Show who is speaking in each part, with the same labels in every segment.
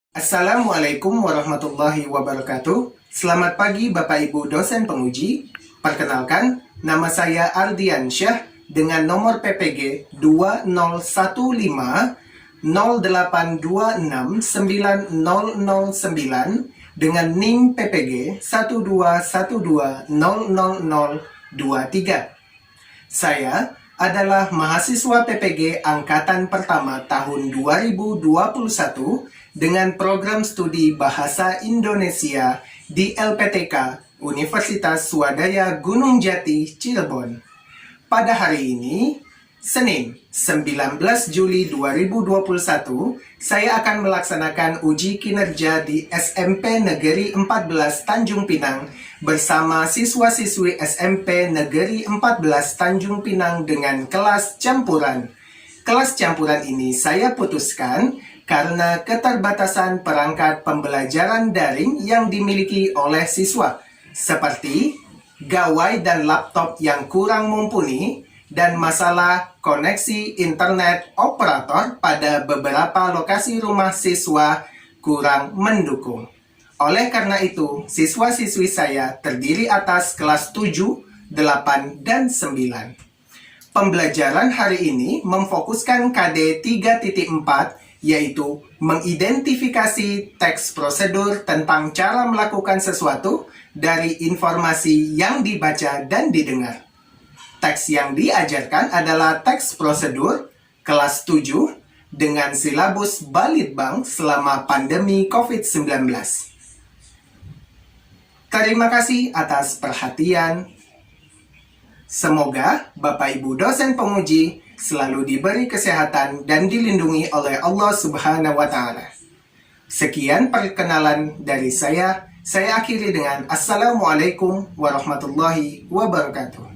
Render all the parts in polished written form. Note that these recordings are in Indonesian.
Speaker 1: Assalamualaikum warahmatullahi wabarakatuh. Selamat pagi Bapak Ibu dosen penguji. Perkenalkan, nama saya Ardiansyah dengan nomor PPG 2008269009 dengan NIM PPG 121200023. Saya adalah mahasiswa PPG Angkatan Pertama tahun 2021 dengan program studi Bahasa Indonesia di LPTK Universitas Swadaya Gunung Jati, Cirebon. Pada hari ini, Senin 19 Juli 2021, saya akan melaksanakan uji kinerja di SMP Negeri 14 Tanjung Pinang bersama siswa-siswi SMP Negeri 14 Tanjung Pinang dengan kelas campuran. Kelas campuran ini saya putuskan karena keterbatasan perangkat pembelajaran daring yang dimiliki oleh siswa, seperti gawai dan laptop yang kurang mumpuni, dan masalah koneksi internet operator pada beberapa lokasi rumah siswa kurang mendukung. Oleh karena itu, siswa-siswi saya terdiri atas kelas 7, 8, dan 9. Pembelajaran hari ini memfokuskan KD 3.4, yaitu mengidentifikasi teks prosedur tentang cara melakukan sesuatu dari informasi yang dibaca dan didengar. Teks yang diajarkan adalah teks prosedur kelas 7 dengan silabus Balitbang selama pandemi COVID-19. Terima kasih atas perhatian. Semoga Bapak Ibu dosen penguji selalu diberi kesehatan dan dilindungi oleh Allah Subhanahu wa Ta'ala. Sekian perkenalan dari saya. Saya akhiri dengan Assalamualaikum warahmatullahi wabarakatuh.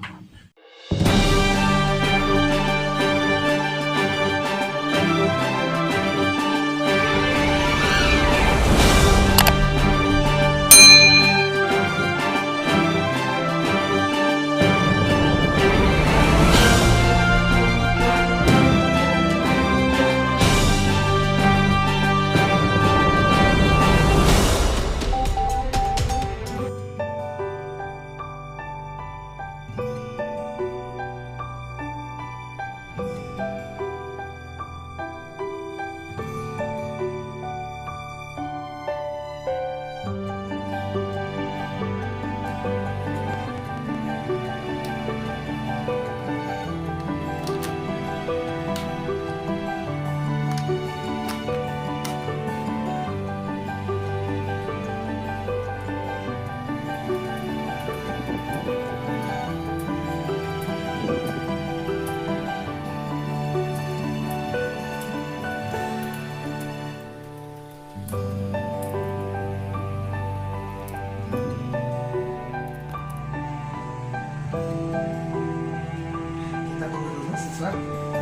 Speaker 1: Kita tunggu dulu siswa.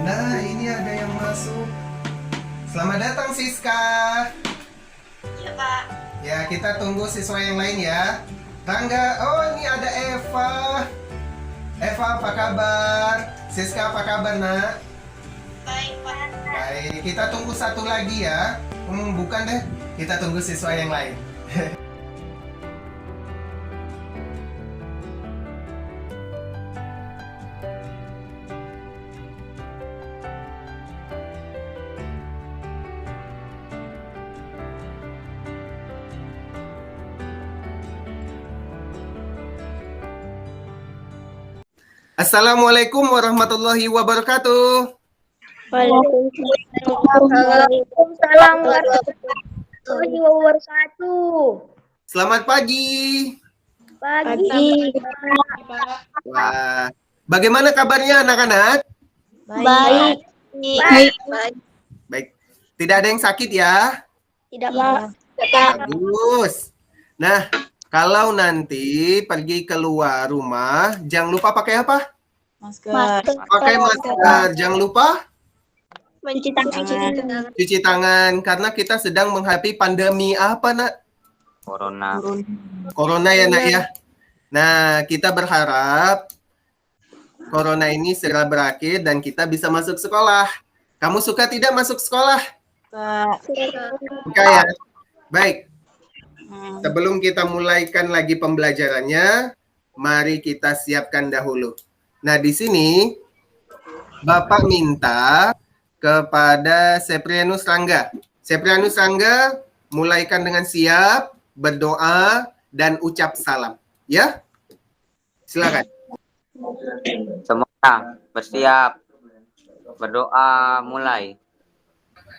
Speaker 1: Nah, ini ada yang masuk. Selamat datang Siska.
Speaker 2: Iya, Pak.
Speaker 1: Ya, kita tunggu siswa yang lain ya. Rangga, oh ini ada Eva. Eva, apa kabar? Siska, apa kabar nak?
Speaker 2: Baik, Pak.
Speaker 1: Baik, kita tunggu satu lagi ya. Bukan deh, kita tunggu siswa yang lain. Assalamualaikum warahmatullahi wabarakatuh.
Speaker 3: Waalaikumsalam warahmatullahi wabarakatuh.
Speaker 1: Selamat pagi.
Speaker 3: Pagi.
Speaker 1: Wah, bagaimana kabarnya anak-anak?
Speaker 3: Baik.
Speaker 1: Baik. Tidak ada yang sakit ya?
Speaker 3: Tidak, Pak.
Speaker 1: Bagus. Nah, kalau nanti pergi keluar rumah, jangan lupa pakai apa?
Speaker 3: Masker.
Speaker 1: Pakai masker. Jangan lupa
Speaker 3: Mencuci tangan.
Speaker 1: cuci tangan karena kita sedang menghadapi pandemi apa, Nak? Corona ya, Nak ya. Nah, kita berharap corona ini segera berakhir dan kita bisa masuk sekolah. Kamu suka tidak masuk sekolah? Suka ya. Baik, sebelum kita mulaikan lagi pembelajarannya, mari kita siapkan dahulu. Nah, di sini Bapak minta kepada Seprianus Rangga. Seprianus Rangga, mulaikan dengan siap, berdoa, dan ucap salam. Ya, silakan.
Speaker 4: Semua bersiap. Berdoa mulai.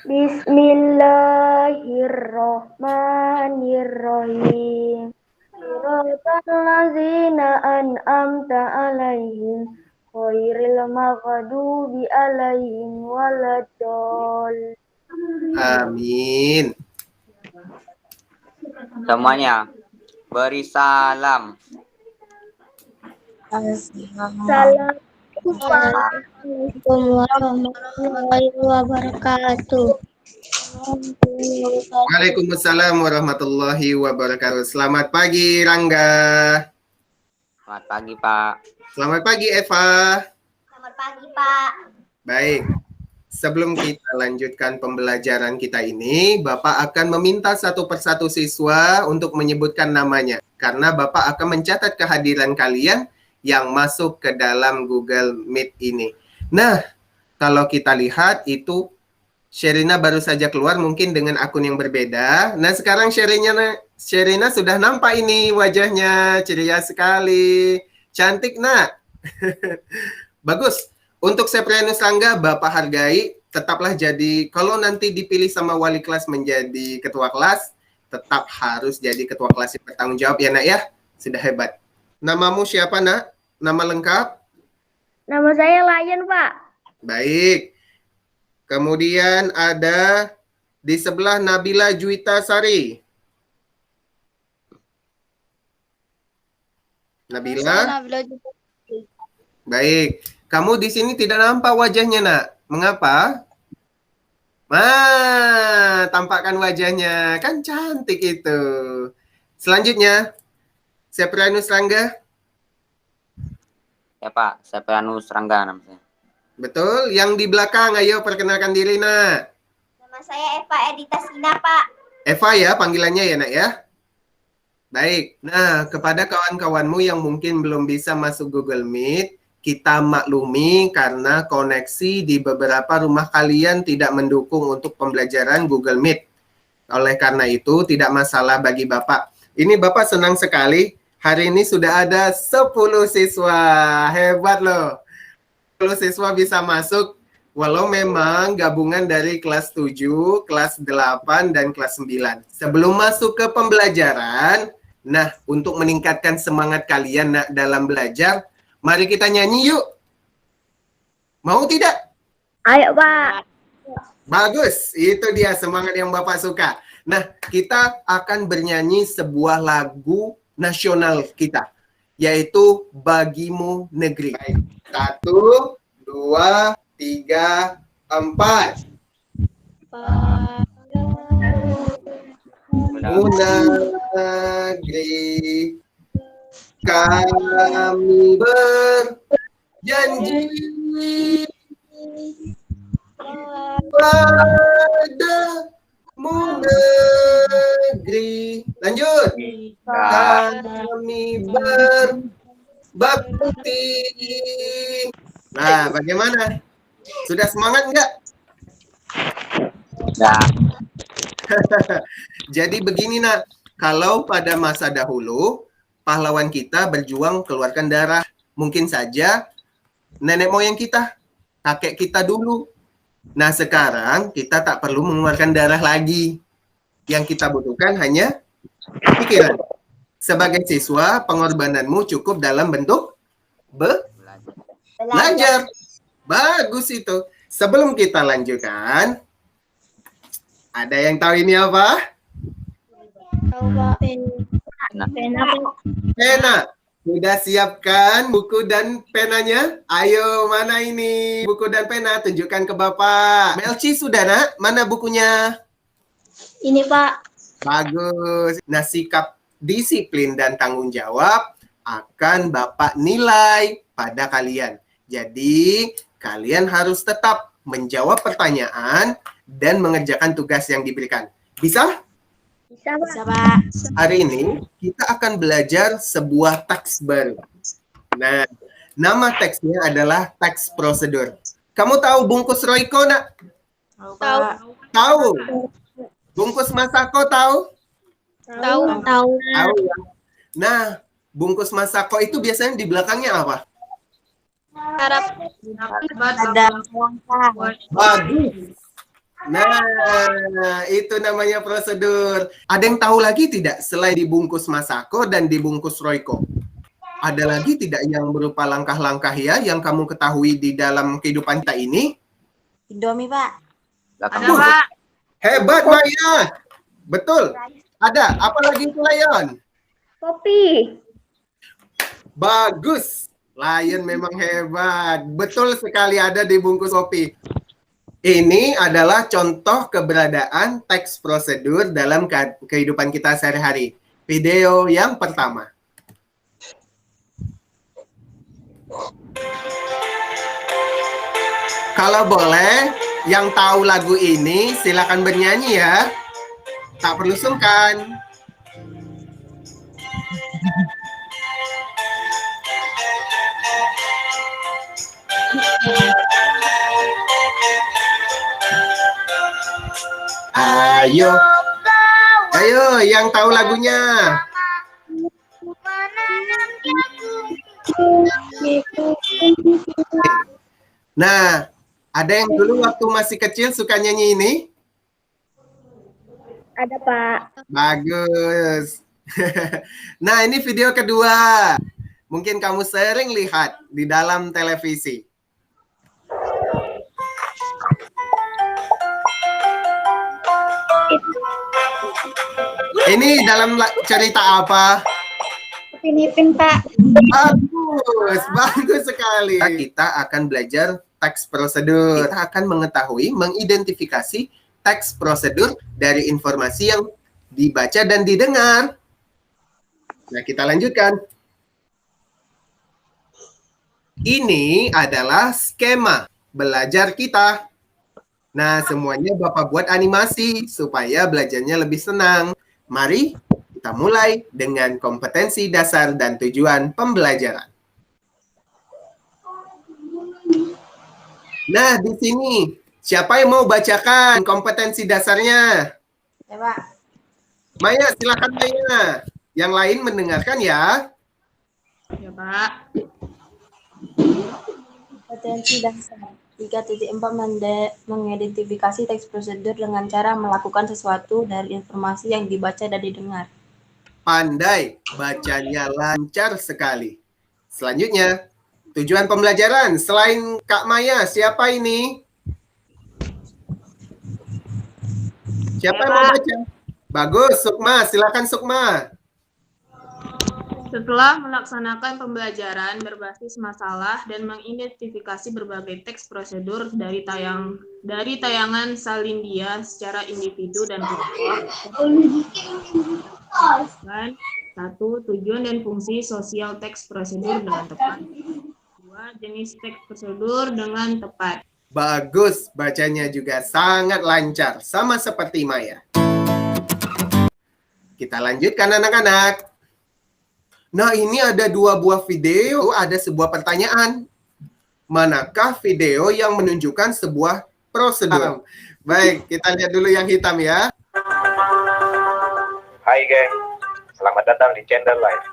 Speaker 5: Bismillahirrahmanirrahim. Siratal ladzina an'amta 'alaihim ghairil maghdubi 'alaihim waladdallin.
Speaker 1: Amin.
Speaker 4: Semuanya beri salam.
Speaker 3: Assalamualaikum warahmatullahi wabarakatuh.
Speaker 1: Waalaikumsalam warahmatullahi wabarakatuh. Selamat pagi, Rangga.
Speaker 4: Selamat pagi, Pak.
Speaker 1: Selamat pagi, Eva.
Speaker 2: Selamat pagi, Pak.
Speaker 1: Baik, sebelum kita lanjutkan pembelajaran kita ini, Bapak akan meminta satu persatu siswa untuk menyebutkan namanya. Karena Bapak akan mencatat kehadiran kalian yang masuk ke dalam Google Meet ini. Nah, kalau kita lihat itu Sherina baru saja keluar mungkin dengan akun yang berbeda. Nah, sekarang Sherina sudah nampak ini wajahnya, ceria sekali. Cantik, nak. Bagus. Untuk Seprianus Rangga, Bapak hargai, tetaplah jadi, kalau nanti dipilih sama wali kelas menjadi ketua kelas, tetap harus jadi ketua kelas yang bertanggung jawab ya, nak ya. Sudah hebat. Namamu siapa, nak? Nama lengkap?
Speaker 5: Nama saya Lion, Pak.
Speaker 1: Baik. Kemudian ada di sebelah Nabila Juwita Sari. Nabila? Baik. Kamu di sini tidak nampak wajahnya, nak. Mengapa? Tampakkan wajahnya. Kan cantik itu. Selanjutnya, Seprianus Rangga.
Speaker 4: Ya, Pak. Seprianus Rangga namanya.
Speaker 1: Betul. Yang di belakang, ayo perkenalkan diri, nak.
Speaker 2: Nama saya Eva Edita Sina, Pak.
Speaker 1: Eva ya panggilannya ya, nak ya. Baik. Nah, kepada kawan-kawanmu yang mungkin belum bisa masuk Google Meet, kita maklumi karena koneksi di beberapa rumah kalian tidak mendukung untuk pembelajaran Google Meet. Oleh karena itu, tidak masalah bagi Bapak. Ini Bapak senang sekali. Hari ini sudah ada 10 siswa. Hebat loh. 10 siswa bisa masuk walau memang gabungan dari kelas 7, kelas 8, dan kelas 9. Sebelum masuk ke pembelajaran, nah untuk meningkatkan semangat kalian dalam belajar, mari kita nyanyi yuk. Mau tidak?
Speaker 5: Ayo, Pak.
Speaker 1: Bagus, itu dia semangat yang Bapak suka. Nah, kita akan bernyanyi sebuah lagu nasional kita, yaitu Bagimu Negeri. 1, 2, 3, 4. Negeri kami berjanji padamu negeri. Lanjut. Kami berbakti. Nah, bagaimana? Sudah semangat enggak?
Speaker 4: Ya.
Speaker 1: Jadi begini, nak. Kalau pada masa dahulu, pahlawan kita berjuang keluarkan darah. Mungkin saja nenek moyang kita, kakek kita dulu. Nah, sekarang kita tak perlu mengeluarkan darah lagi. Yang kita butuhkan hanya pikiran. Sebagai siswa, pengorbananmu cukup dalam bentuk belajar. Bagus itu. Sebelum kita lanjutkan, ada yang tahu ini apa? Pena. Sudah siapkan buku dan penanya? Ayo, mana ini buku dan pena? Tunjukkan ke Bapak. Melci sudah, nak? Mana bukunya?
Speaker 3: Ini, Pak.
Speaker 1: Bagus. Nah, sikap disiplin dan tanggung jawab akan Bapak nilai pada kalian. Jadi, kalian harus tetap menjawab pertanyaan dan mengerjakan tugas yang diberikan. Bisa?
Speaker 5: Bisa, Pak.
Speaker 3: Bisa, Pak.
Speaker 1: Hari ini kita akan belajar sebuah teks baru. Nah, nama teksnya adalah teks prosedur. Kamu tahu bungkus Royco, nak?
Speaker 3: Tahu.
Speaker 1: Tahu. Bungkus Masako tahu?
Speaker 3: Tahu.
Speaker 1: Tahu ya. Nah, bungkus Masako itu biasanya di belakangnya apa?
Speaker 3: Harap ada
Speaker 1: Bagus. Nah, itu namanya prosedur. Ada yang tahu lagi tidak selain dibungkus Masako dan dibungkus Royco? Ada lagi tidak yang berupa langkah-langkah ya yang kamu ketahui di dalam kehidupan kita ini?
Speaker 3: Indomie, Pak.
Speaker 4: Belakang
Speaker 1: Ada, Pak. Hebat, Maya. Betul. Ada. Apa lagi itu, Lion?
Speaker 5: Kopi.
Speaker 1: Bagus. Lion memang hebat. Betul sekali ada di bungkus kopi. Ini adalah contoh keberadaan teks prosedur dalam kehidupan kita sehari-hari. Video yang pertama. Kalau boleh, yang tahu lagu ini silakan bernyanyi ya. Tak perlu sungkan. Ayo. Ayo, yang tahu lagunya. Nah, ada yang dulu waktu masih kecil suka nyanyi ini?
Speaker 5: Ada, Pak.
Speaker 1: Bagus. Nah, ini video kedua. Mungkin kamu sering lihat di dalam televisi. Ini dalam cerita apa?
Speaker 3: Pinipin, Pak.
Speaker 1: Bagus, bagus sekali. Kita akan belajar teks prosedur. Kita akan mengetahui, mengidentifikasi teks prosedur dari informasi yang dibaca dan didengar. Nah, kita lanjutkan. Ini adalah skema belajar kita. Nah, semuanya Bapak buat animasi supaya belajarnya lebih senang. Mari kita mulai dengan kompetensi dasar dan tujuan pembelajaran. Nah, di sini siapa yang mau bacakan kompetensi dasarnya?
Speaker 3: Ya, Pak.
Speaker 1: Maya, silakan Maya. Yang lain mendengarkan ya.
Speaker 6: Ya, Pak.
Speaker 3: Kompetensi dasar 3.4 mengidentifikasi teks prosedur dengan cara melakukan sesuatu dari informasi yang dibaca dan didengar.
Speaker 1: Pandai, bacanya lancar sekali. Selanjutnya, tujuan pembelajaran. Selain Kak Maya, siapa ini? Siapa yang mau baca? Bagus, Sukma. Silakan Sukma.
Speaker 6: Setelah melaksanakan pembelajaran berbasis masalah dan mengidentifikasi berbagai teks prosedur dari tayangan Salindia secara individu dan kelompok. Dan 1. Tujuan dan fungsi sosial teks prosedur dengan tepat. 2. Jenis teks prosedur dengan tepat.
Speaker 1: Bagus, bacanya juga sangat lancar, sama seperti Maya. Kita lanjutkan anak-anak. Nah, ini ada 2 buah video, ada sebuah pertanyaan. Manakah video yang menunjukkan sebuah prosedur? Baik, kita lihat dulu yang hitam ya.
Speaker 7: Hai geng, selamat datang di Channel Live.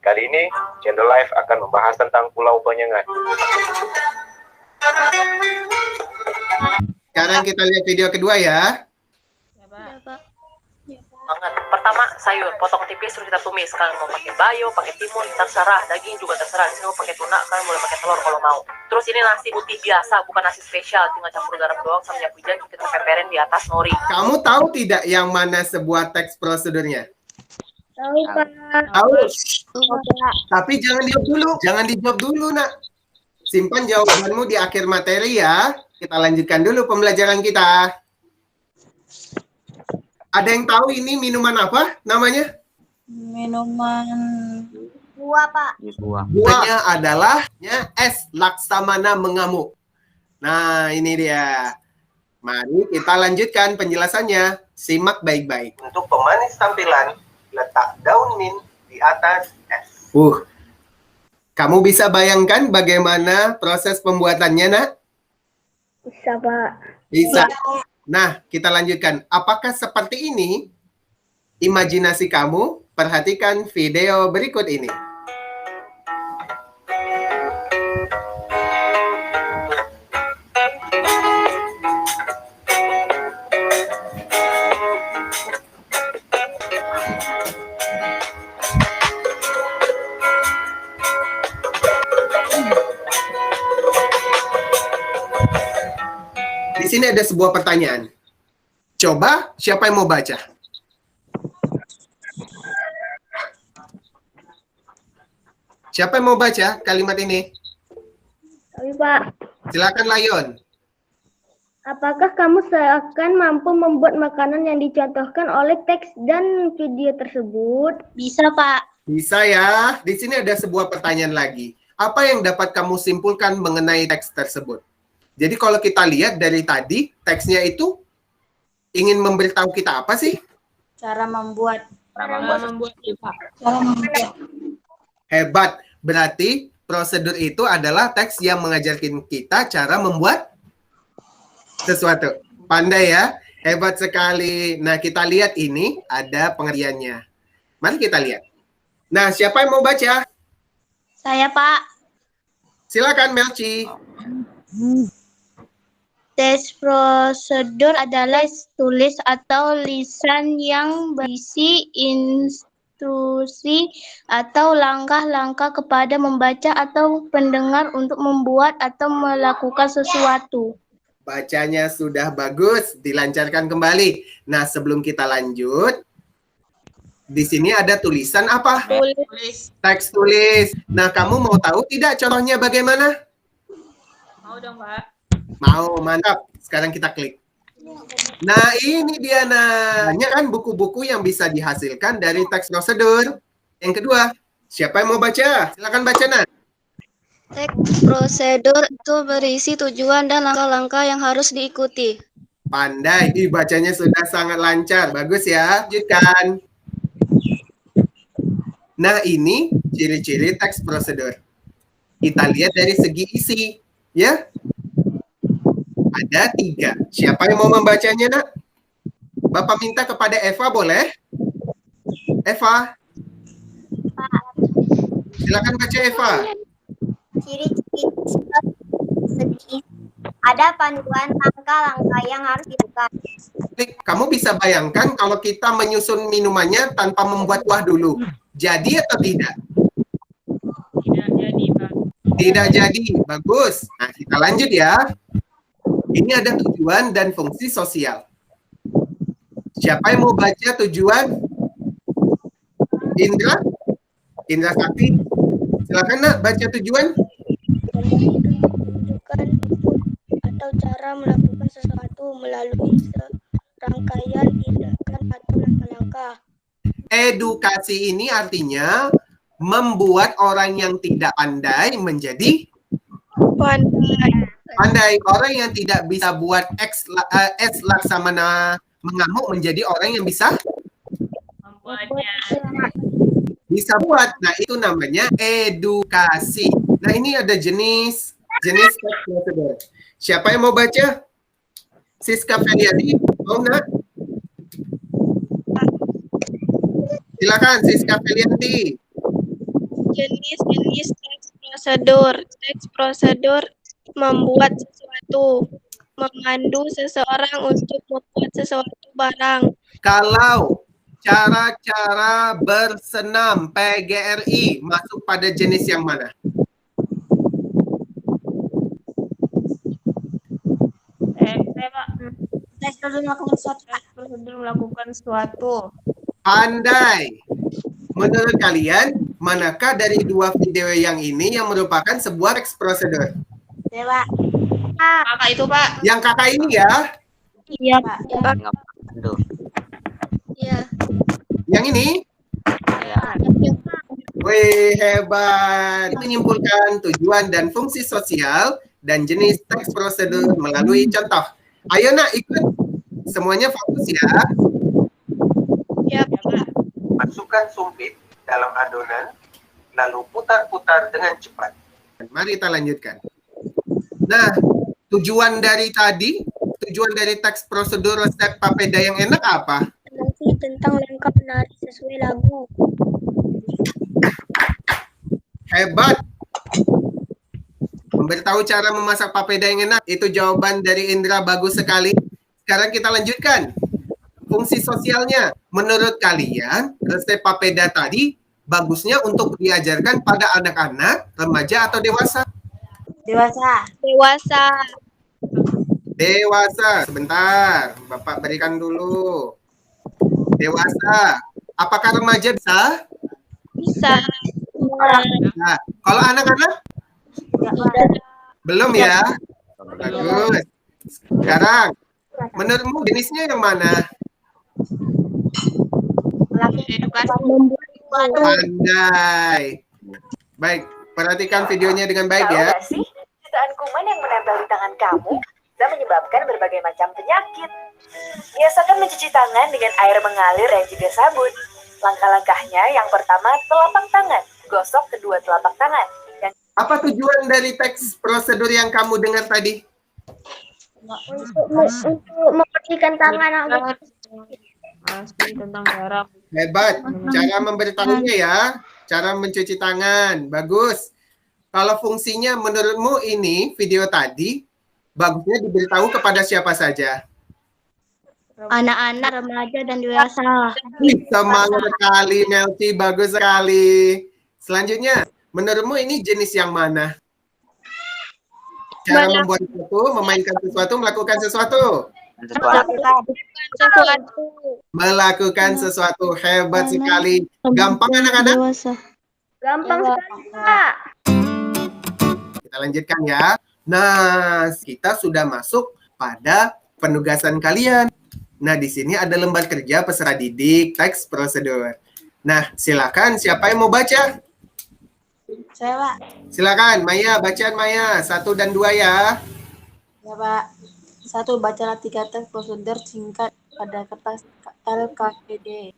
Speaker 7: Kali ini, Channel Live akan membahas tentang Pulau Penyengat.
Speaker 1: Sekarang kita lihat video kedua ya.
Speaker 6: Ya, Pak.
Speaker 8: Banget. Pertama sayur, potong tipis terus kita tumis. Kalian mau pakai bayo, pakai timun, terserah. Daging juga terserah. Di sini mau pakai tuna, kalian boleh pakai telur kalau mau. Terus ini nasi putih biasa, bukan nasi spesial. Tinggal campur garam doang sama minyak wijen, kita peperin di atas nori.
Speaker 1: Kamu tahu tidak yang mana sebuah teks prosedurnya?
Speaker 5: Tahu, Pak.
Speaker 1: Tahu. Tapi jangan dijawab dulu. Jangan dijawab dulu, nak. Simpan jawabanmu di akhir materi ya. Kita lanjutkan dulu pembelajaran kita. Ada yang tahu ini minuman apa namanya?
Speaker 3: Minuman
Speaker 2: Buah, Pak.
Speaker 4: Jus buah.
Speaker 1: Buahnya adalah es Laksamana mengamuk. Nah, ini dia. Mari kita lanjutkan penjelasannya. Simak baik-baik.
Speaker 7: Untuk pemanis tampilan, letak daun mint di atas es.
Speaker 1: Kamu bisa bayangkan bagaimana proses pembuatannya, Nak?
Speaker 5: Bisa, Pak.
Speaker 1: Bisa. Nah, kita lanjutkan. Apakah seperti ini? Imajinasi kamu, perhatikan video berikut ini. Di sini ada sebuah pertanyaan. Coba, siapa yang mau baca? Siapa yang mau baca kalimat ini?
Speaker 5: Tapi, Pak,
Speaker 1: Silakan, Layon.
Speaker 5: apakah kamu seakan mampu membuat makanan yang dicontohkan oleh teks dan video tersebut?
Speaker 2: Bisa, Pak.
Speaker 1: Bisa ya. Di sini ada sebuah pertanyaan lagi. Apa yang dapat kamu simpulkan mengenai teks tersebut? Jadi kalau kita lihat dari tadi, teksnya itu ingin memberitahu kita apa sih?
Speaker 3: Cara membuat.
Speaker 6: Cara membuatnya, Pak.
Speaker 3: Cara membuat.
Speaker 1: Hebat. Berarti prosedur itu adalah teks yang mengajarkan kita cara membuat sesuatu. Pandai ya. Hebat sekali. Nah, kita lihat ini ada pengertiannya. Mari kita lihat. Nah, siapa yang mau baca?
Speaker 2: Saya, Pak.
Speaker 1: Silakan, Melci.
Speaker 2: Teks prosedur adalah tulis atau lisan yang berisi instruksi atau langkah-langkah kepada membaca atau pendengar untuk membuat atau melakukan sesuatu.
Speaker 1: Bacanya sudah bagus, dilancarkan kembali. Nah, sebelum kita lanjut, di sini ada tulisan apa?
Speaker 6: Tulis.
Speaker 1: Teks tulis. Nah, kamu mau tahu tidak contohnya bagaimana?
Speaker 6: Mau dong, Pak.
Speaker 1: Mau, mantap. Sekarang kita klik. Nah, ini dia, nah. Banyak kan buku-buku yang bisa dihasilkan dari teks prosedur. Yang kedua, siapa yang mau baca? Silakan baca, Nah.
Speaker 2: Teks prosedur itu berisi tujuan dan langkah-langkah yang harus diikuti.
Speaker 1: Pandai. Ih, bacanya sudah sangat lancar. Bagus ya. Lanjutkan. Nah, ini ciri-ciri teks prosedur. Kita lihat dari segi isi. Ya. Ada 3. Siapa yang mau membacanya, Nak? Bapak minta kepada Eva, boleh? Eva. Silakan baca, Eva.
Speaker 2: Ciri-ciri segi ada panduan langkah-langkah yang harus dilakukan.
Speaker 1: Kamu bisa bayangkan kalau kita menyusun minumannya tanpa membuat kuah dulu. Jadi atau tidak?
Speaker 6: Tidak jadi, Pak.
Speaker 1: Tidak jadi. Bagus. Nah, kita lanjut ya. Ini ada tujuan dan fungsi sosial. Siapa yang mau baca tujuan? Indra? Indra Sakti? Silakan, Nak, baca tujuan.
Speaker 5: Menunjukkan atau cara melakukan sesuatu melalui serangkaian tindakan atau langkah-langkah.
Speaker 1: Edukasi ini artinya membuat orang yang tidak pandai menjadi pandai. Orang yang tidak bisa buat es laksamana mengamuk menjadi orang yang bisa
Speaker 6: Membuatnya.
Speaker 1: bisa buat. Nah, itu namanya edukasi. Nah, ini ada jenis teks prosedur. Siapa yang mau baca? Siska Feliati, mau, Nak? Silakan, Siska Feliati.
Speaker 9: Jenis-jenis teks prosedur. Teks prosedur membuat sesuatu, memandu seseorang untuk membuat sesuatu barang.
Speaker 1: Kalau cara-cara bersenam PGRI masuk pada jenis yang mana?
Speaker 6: Pak.
Speaker 2: Teks prosedur melakukan sesuatu.
Speaker 6: Teks prosedur melakukan sesuatu.
Speaker 1: Pandai. Menurut kalian, manakah dari 2 video yang ini yang merupakan sebuah teks prosedur?
Speaker 2: Dewa.
Speaker 6: Kakak itu, Pak.
Speaker 1: Yang kakak ini ya?
Speaker 2: Iya,
Speaker 4: Nggak bantu.
Speaker 2: Iya.
Speaker 1: Yang ini?
Speaker 4: Ya.
Speaker 1: Wih, hebat. Menyimpulkan tujuan dan fungsi sosial dan jenis teks prosedur melalui contoh. Ayo nak ikut. Semuanya fokus ya.
Speaker 9: Ya,
Speaker 1: Masukkan sumpit dalam adonan, lalu putar-putar dengan cepat. Mari kita lanjutkan. Nah, tujuan dari teks prosedur resep papeda yang enak apa?
Speaker 5: Nanti tentang lengkap menari sesuai lagu.
Speaker 1: Hebat. Memberitahu cara memasak papeda yang enak. Itu jawaban dari Indra, bagus sekali. Sekarang kita lanjutkan. Fungsi sosialnya. Menurut kalian, resep papeda tadi bagusnya untuk diajarkan pada anak-anak, remaja, atau dewasa?
Speaker 3: Dewasa.
Speaker 9: dewasa.
Speaker 1: Dewasa. Sebentar, Bapak berikan dulu. Dewasa. Apakah remaja bisa?
Speaker 9: Bisa.
Speaker 1: Nah, kalau anak-anak? Belum ya? Bagus. Sekarang, menurutmu jenisnya yang mana?
Speaker 6: Edukasi.
Speaker 1: Pandai. Baik, perhatikan videonya dengan baik ya.
Speaker 10: Tahu nggak sih, jutaan kuman yang menempel di tangan kamu bisa menyebabkan berbagai macam penyakit. Biasakan mencuci tangan dengan air mengalir dan juga sabun. Langkah-langkahnya yang pertama, telapak tangan. Gosok kedua telapak tangan.
Speaker 1: Apa tujuan dari teks prosedur yang kamu dengar tadi?
Speaker 5: Untuk membersihkan tangan.
Speaker 6: Pasti tentang jarak.
Speaker 1: Hebat. Cara memberitahunya ya. Cara mencuci tangan. Bagus. Kalau fungsinya menurutmu ini video tadi bagusnya diberitahu kepada siapa saja?
Speaker 5: Anak-anak, remaja, dan dewasa.
Speaker 1: Semangat sekali Melty. Bagus sekali. Selanjutnya, menurutmu ini jenis yang mana? Cara membuat sesuatu, memainkan sesuatu, melakukan sesuatu. Melakukan sesuatu. Hebat sekali. Gampang anak-anak?
Speaker 5: Gampang sekali, Pak.
Speaker 1: Kita lanjutkan ya. Nah, kita sudah masuk pada penugasan kalian. Nah, di sini ada lembar kerja peserta didik, teks prosedur. Nah, silakan siapa yang mau baca?
Speaker 3: Saya, Pak.
Speaker 1: Silakan, Maya, bacaan Maya 1 dan 2 ya.
Speaker 3: Ya, Pak. 1. Bacalah 3 teks prosedur singkat pada kertas LKPD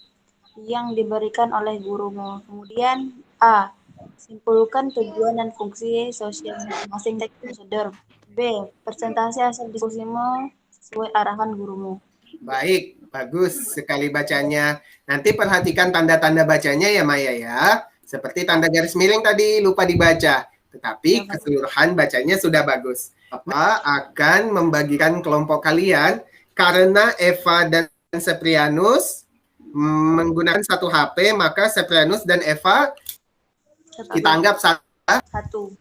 Speaker 3: yang diberikan oleh gurumu. Kemudian A. Simpulkan tujuan dan fungsi sosial masing-masing teks prosedur. B. Presentasi hasil diskusimu sesuai arahan gurumu.
Speaker 1: Baik, bagus sekali bacanya. Nanti perhatikan tanda-tanda bacanya ya Maya ya. Seperti tanda garis miring tadi lupa dibaca. Tetapi keseluruhan bacanya sudah bagus. Bapak akan membagikan kelompok kalian karena Eva dan Seprianus menggunakan satu HP, maka Seprianus dan Eva kita anggap
Speaker 3: satu.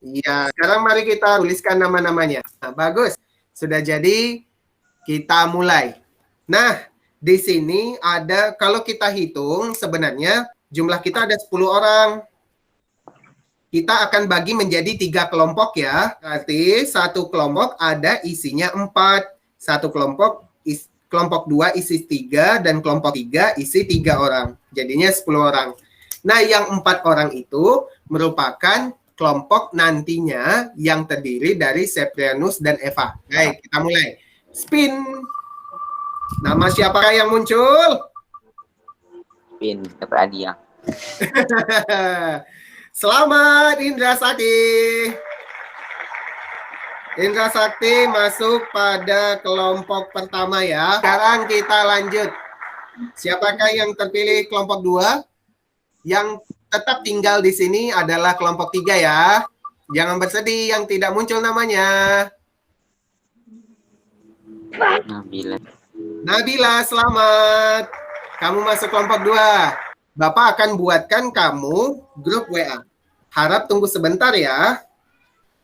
Speaker 1: Iya, sekarang mari kita tuliskan nama-namanya. Nah, bagus. Sudah jadi, kita mulai. Nah, di sini ada, kalau kita hitung sebenarnya jumlah kita ada 10 orang. Kita akan bagi menjadi 3 kelompok ya. Berarti satu kelompok ada isinya 4. Satu kelompok, kelompok 2 isi 3 dan kelompok 3 isi 3 orang. Jadinya 10 orang. Nah, yang 4 orang itu merupakan kelompok nantinya yang terdiri dari Seprianus dan Eva. Baik, kita mulai. Spin. Nama siapakah yang muncul?
Speaker 4: Pin, dapat hadiah.
Speaker 1: Selamat Indra Sakti. Indra Sakti masuk pada kelompok pertama ya. Sekarang kita lanjut. Siapakah yang terpilih kelompok 2? Yang tetap tinggal di sini adalah kelompok 3 ya. Jangan bersedih yang tidak muncul namanya. Nabila, selamat. Kamu masuk kelompok 2. Bapak akan buatkan kamu grup WA. Harap tunggu sebentar ya.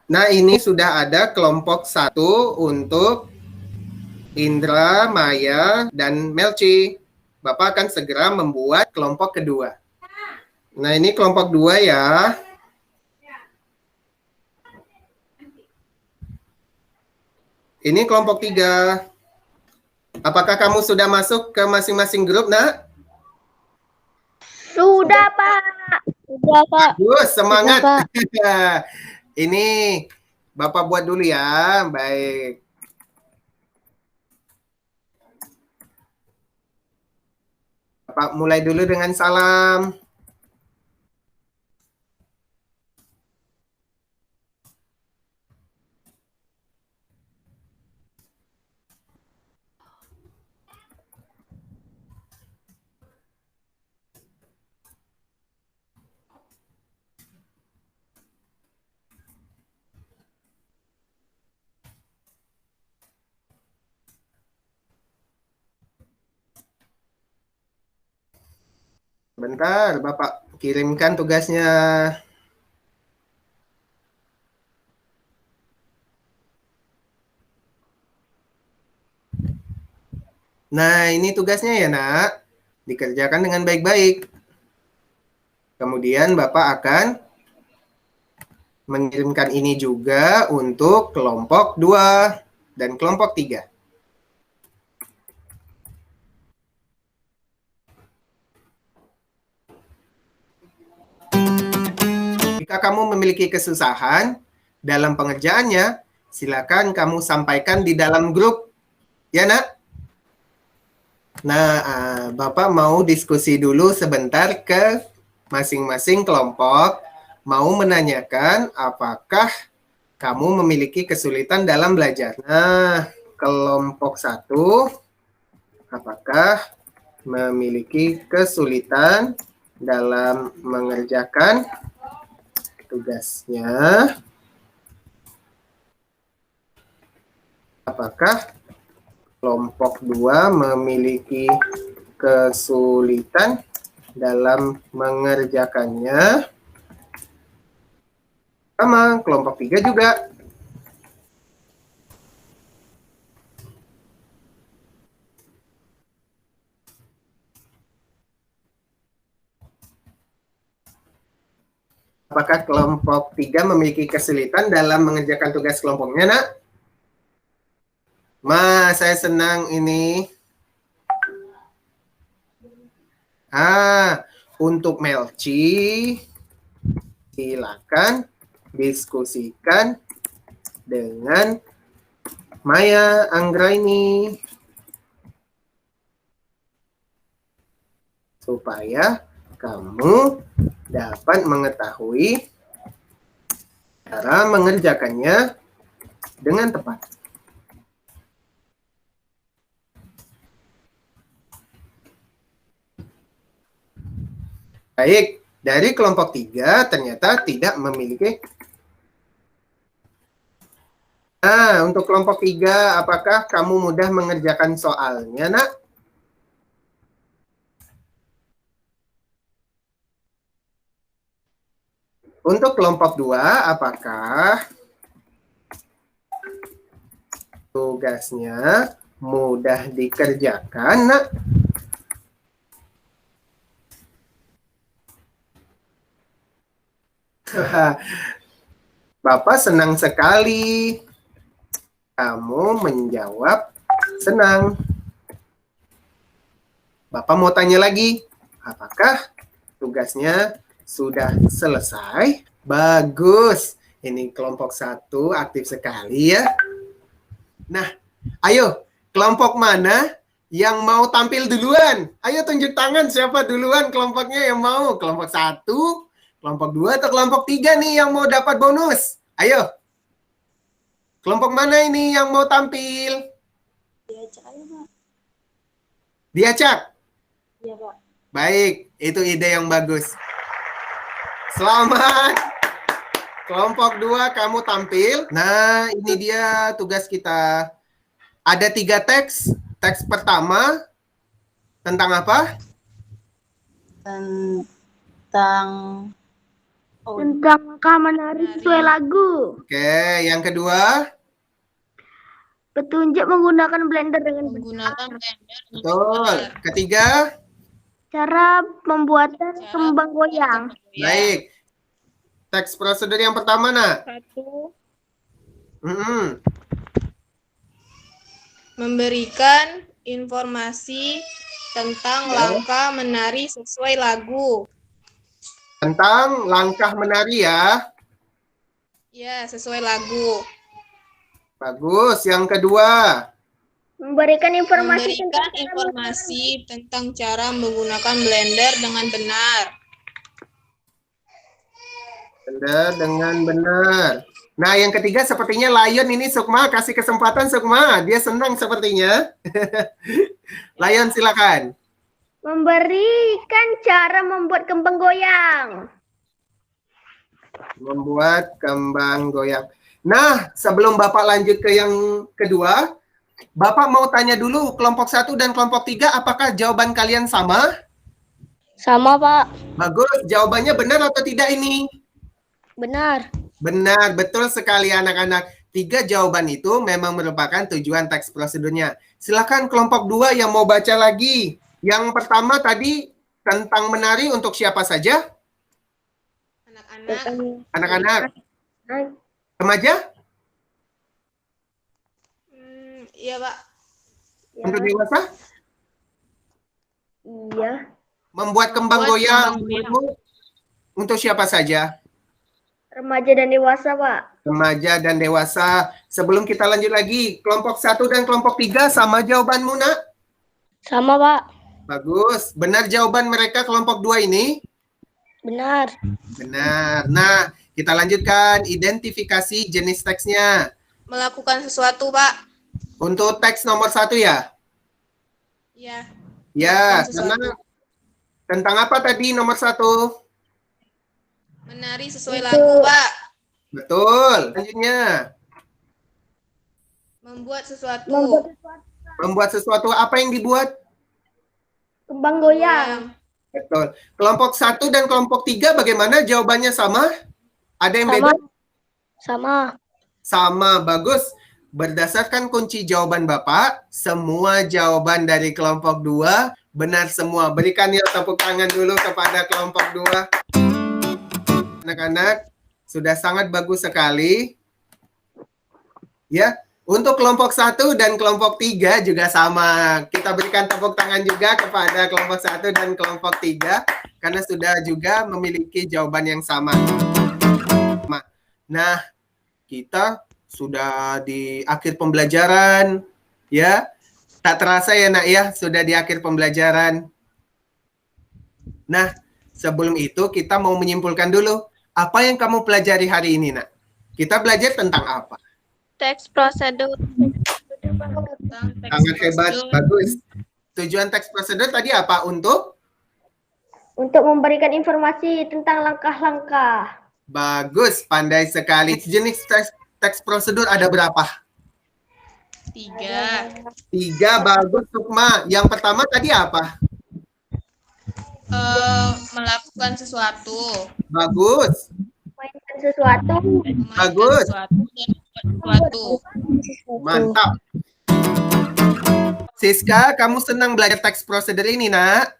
Speaker 1: Nah, ini sudah ada kelompok 1 untuk Indra, Maya, dan Melci. Bapak akan segera membuat kelompok kedua. Nah, ini kelompok 2 ya. Ini kelompok 3. Apakah kamu sudah masuk ke masing-masing grup, nak?
Speaker 5: Sudah, Pak. Sudah, Pak.
Speaker 1: Bagus, semangat.
Speaker 5: Sudah, Pak.
Speaker 1: Ini Bapak buat dulu ya. Baik. Bapak mulai dulu dengan salam. Bentar, Bapak kirimkan tugasnya. Nah, ini tugasnya ya, Nak. Dikerjakan dengan baik-baik. Kemudian Bapak akan mengirimkan ini juga untuk kelompok 2 dan kelompok 3. Jika kamu memiliki kesusahan dalam pengerjaannya, silakan kamu sampaikan di dalam grup. Ya, Nak? Nah, Bapak mau diskusi dulu sebentar ke masing-masing kelompok, mau menanyakan apakah kamu memiliki kesulitan dalam belajar. Nah, kelompok 1, apakah memiliki kesulitan dalam mengerjakan tugasnya? Apakah kelompok 2 memiliki kesulitan dalam mengerjakannya? Sama, kelompok 3 juga. Apakah kelompok 3 memiliki kesulitan dalam mengerjakan tugas kelompoknya, Nak? Saya senang ini. Untuk Melci, silakan diskusikan dengan Maya Anggraini supaya kamu dapat mengetahui cara mengerjakannya dengan tepat. Baik, dari kelompok 3 ternyata tidak memiliki. Untuk kelompok 3, apakah kamu mudah mengerjakan soalnya, Nak? Untuk kelompok 2, apakah tugasnya mudah dikerjakan, Nak? Bapak senang sekali kamu menjawab senang. Bapak mau tanya lagi, apakah tugasnya sudah selesai? Bagus. Ini kelompok 1 aktif sekali ya. Nah, ayo, kelompok mana yang mau tampil duluan? Ayo tunjuk tangan siapa duluan kelompoknya yang mau. Kelompok 1, kelompok 2, atau kelompok 3 nih yang mau dapat bonus? Ayo. Kelompok mana ini yang mau tampil?
Speaker 3: Diacak aja, Pak.
Speaker 1: Diacak?
Speaker 3: Iya, Pak.
Speaker 1: Baik, itu ide yang bagus. Selamat. Kelompok 2 kamu tampil. Nah, ini dia tugas kita. Ada 3 teks. Teks pertama tentang apa?
Speaker 3: Tentang
Speaker 5: Tentang menari sesuai lagu.
Speaker 1: Oke, yang kedua?
Speaker 5: Petunjuk menggunakan blender dengan
Speaker 6: Menggunakan blender.
Speaker 1: Betul. Ketiga?
Speaker 5: cara pembuatan kembang goyang.
Speaker 1: Baik. Teks prosedur yang pertama, Nak.
Speaker 6: 1. Memberikan informasi tentang langkah menari sesuai lagu.
Speaker 1: Tentang langkah menari ya.
Speaker 6: Ya, sesuai lagu.
Speaker 1: Bagus. Yang kedua?
Speaker 5: Memberikan informasi
Speaker 6: Memberikan informasi tentang cara menggunakan blender dengan benar.
Speaker 1: Benar dengan benar. Nah, yang ketiga sepertinya Lion ini Sukma, kasih kesempatan Sukma. Dia senang sepertinya. Lion silakan.
Speaker 5: memberikan cara membuat kembang goyang.
Speaker 1: Membuat kembang goyang. Nah, sebelum Bapak lanjut ke yang kedua, Bapak mau tanya dulu kelompok 1 dan kelompok 3, apakah jawaban kalian sama?
Speaker 5: Sama, Pak.
Speaker 1: Bagus, jawabannya benar atau tidak ini?
Speaker 5: Benar.
Speaker 1: Benar, betul sekali anak-anak. 3 jawaban itu memang merupakan tujuan teks prosedurnya. Silakan kelompok 2 yang mau baca lagi. Yang pertama tadi tentang menari untuk siapa saja? Anak-anak. Remaja?
Speaker 6: Iya, Pak.
Speaker 1: Untuk dewasa?
Speaker 5: Iya.
Speaker 1: Membuat kembang goyang. Untuk siapa saja?
Speaker 5: Remaja dan dewasa, Pak.
Speaker 1: Remaja dan dewasa. Sebelum kita lanjut lagi, kelompok 1 dan kelompok 3 sama jawabanmu, Nak?
Speaker 5: Sama, Pak.
Speaker 1: Bagus. Benar jawaban mereka kelompok 2 ini?
Speaker 5: Benar.
Speaker 1: Benar. Nah, kita lanjutkan identifikasi jenis teksnya.
Speaker 6: Melakukan sesuatu, Pak.
Speaker 1: Untuk teks nomor 1 ya?
Speaker 6: Iya.
Speaker 1: Ya,
Speaker 6: Melakukan
Speaker 1: karena
Speaker 6: sesuatu.
Speaker 1: tentang apa tadi nomor 1?
Speaker 6: Menari sesuai lagu, Pak.
Speaker 1: Betul. Selanjutnya,
Speaker 6: Membuat sesuatu.
Speaker 1: membuat sesuatu. Apa yang dibuat?
Speaker 5: Kembang goyang.
Speaker 1: Betul. Kelompok 1 dan kelompok 3 bagaimana jawabannya sama? Ada yang beda?
Speaker 5: Sama.
Speaker 1: Sama, bagus. Berdasarkan kunci jawaban Bapak, semua jawaban dari kelompok 2 benar semua. Berikan ya tepuk tangan dulu kepada kelompok 2. Anak-anak, sudah sangat bagus sekali. Ya, untuk kelompok 1 dan kelompok 3 juga sama. Kita berikan tepuk tangan juga kepada kelompok 1 dan kelompok 3 karena sudah juga memiliki jawaban yang sama. Nah, kita sudah di akhir pembelajaran, ya. Tak terasa ya, Nak, ya, sudah di akhir pembelajaran. Nah, sebelum itu kita mau menyimpulkan dulu. Apa yang kamu pelajari hari ini, Nak? Kita belajar tentang apa?
Speaker 9: Teks prosedur.
Speaker 1: Sangat hebat, bagus. Tujuan teks prosedur tadi apa? Untuk
Speaker 5: Memberikan informasi tentang langkah-langkah.
Speaker 1: bagus, pandai sekali. Jenis teks prosedur ada berapa?
Speaker 6: 3.
Speaker 1: 3, bagus, Sukma. Yang pertama tadi apa?
Speaker 6: Melakukan sesuatu.
Speaker 1: Bagus,
Speaker 5: Mainkan sesuatu.
Speaker 1: bagus,
Speaker 6: Sesuatu dan membuat sesuatu.
Speaker 1: mantap. Siska, kamu senang belajar teks prosedur ini, Nak?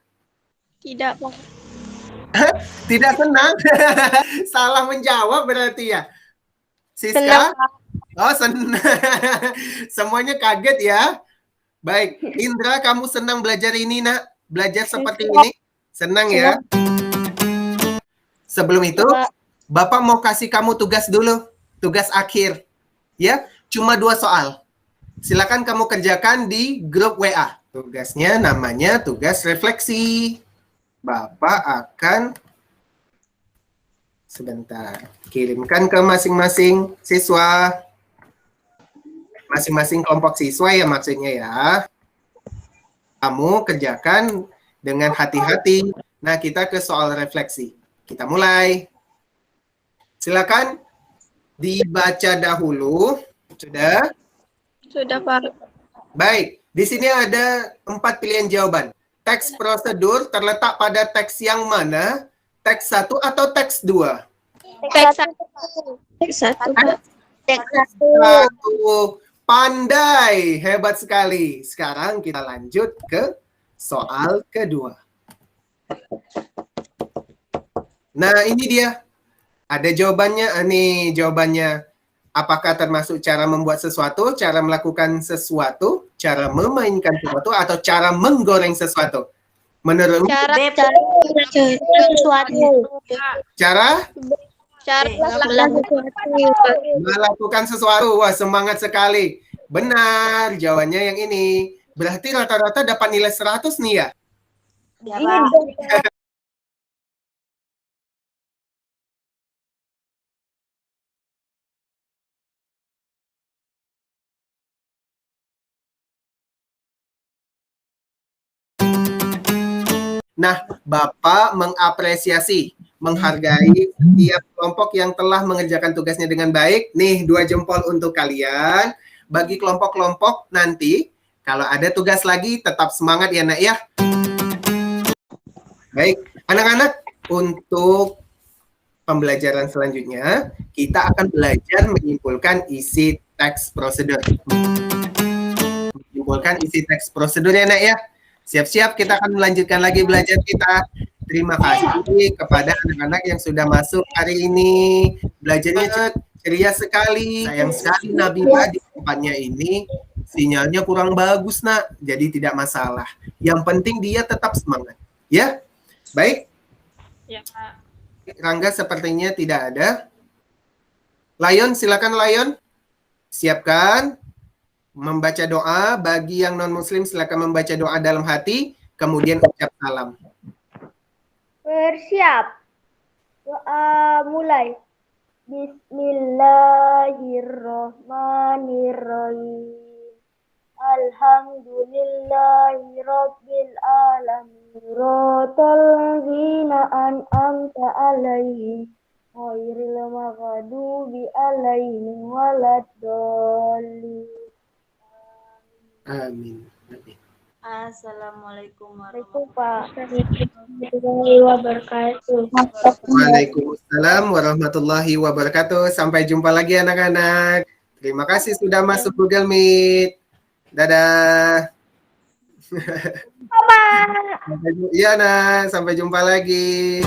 Speaker 9: Tidak, Pak.
Speaker 1: Tidak senang? Salah menjawab berarti ya. Siska?
Speaker 9: Senang, Pak.
Speaker 1: Oh, senang. Semuanya kaget ya. Baik, Indra, kamu senang belajar ini, Nak? Belajar seperti ini? Senang ya? Sebelum itu, Bapak mau kasih kamu tugas dulu. Tugas akhir. Ya, cuma 2 soal. Silakan kamu kerjakan di grup WA. Tugasnya namanya tugas refleksi. Bapak akan sebentar kirimkan ke masing-masing siswa. Masing-masing kelompok siswa ya maksudnya ya. Kamu kerjakan dengan hati-hati. Nah, kita ke soal refleksi. Kita mulai. Silakan dibaca dahulu. Sudah?
Speaker 9: Sudah, Pak.
Speaker 1: Baik, di sini ada 4 pilihan jawaban. Teks prosedur terletak pada teks yang mana? Teks 1 atau teks 2?
Speaker 9: Teks 1. Teks 1, Pak.
Speaker 5: Teks
Speaker 1: 1. Pandai, hebat sekali. Sekarang kita lanjut ke soal kedua. Nah, ini dia. Ada jawabannya. Ini jawabannya. Apakah termasuk cara membuat sesuatu, cara melakukan sesuatu, cara memainkan sesuatu, atau cara menggoreng sesuatu? Menurut
Speaker 9: Cara
Speaker 1: cara
Speaker 9: melakukan sesuatu.
Speaker 1: melakukan sesuatu. Wah, semangat sekali. Benar, jawabannya yang ini. Berarti rata-rata dapat nilai 100 nih ya?
Speaker 3: Ya,
Speaker 5: Iya
Speaker 3: Pak.
Speaker 5: dong, Pak.
Speaker 1: Nah, Bapak mengapresiasi, menghargai setiap kelompok yang telah mengerjakan tugasnya dengan baik. Nih, 2 jempol untuk kalian. Bagi kelompok-kelompok nanti, kalau ada tugas lagi, tetap semangat ya, Nak ya. Baik, anak-anak, untuk pembelajaran selanjutnya, kita akan belajar menyimpulkan isi teks prosedur. Menyimpulkan isi teks prosedur ya, Nak ya. Siap-siap, kita akan melanjutkan lagi belajar kita. Terima kasih kepada anak-anak yang sudah masuk hari ini. Belajarnya ceria sekali. Sayang sekali Nabila di tempatnya ini sinyalnya kurang bagus, Nak. Jadi tidak masalah. Yang penting dia tetap semangat. Ya, baik.
Speaker 6: Ya, Pak.
Speaker 1: Rangga sepertinya tidak ada. Lion, silakan Lion. Siapkan. Membaca doa, bagi yang non-muslim silakan membaca doa dalam hati, kemudian ucap salam.
Speaker 5: Bersiap. Doa mulai. Bismillahirrahmanirrahim. Alhamdulillahi rabbil alamin. Rotal ghina an'amta alaihim. Ghairil maghdubi alaihim waladdallin.
Speaker 1: Amin.
Speaker 3: Assalamualaikum
Speaker 5: warahmatullahi wabarakatuh.
Speaker 1: Waalaikumsalam warahmatullahi wabarakatuh. Sampai jumpa lagi anak-anak. Terima kasih sudah masuk Google Meet. Dadah.
Speaker 5: Bye.
Speaker 1: Iya, Nah. Sampai jumpa lagi.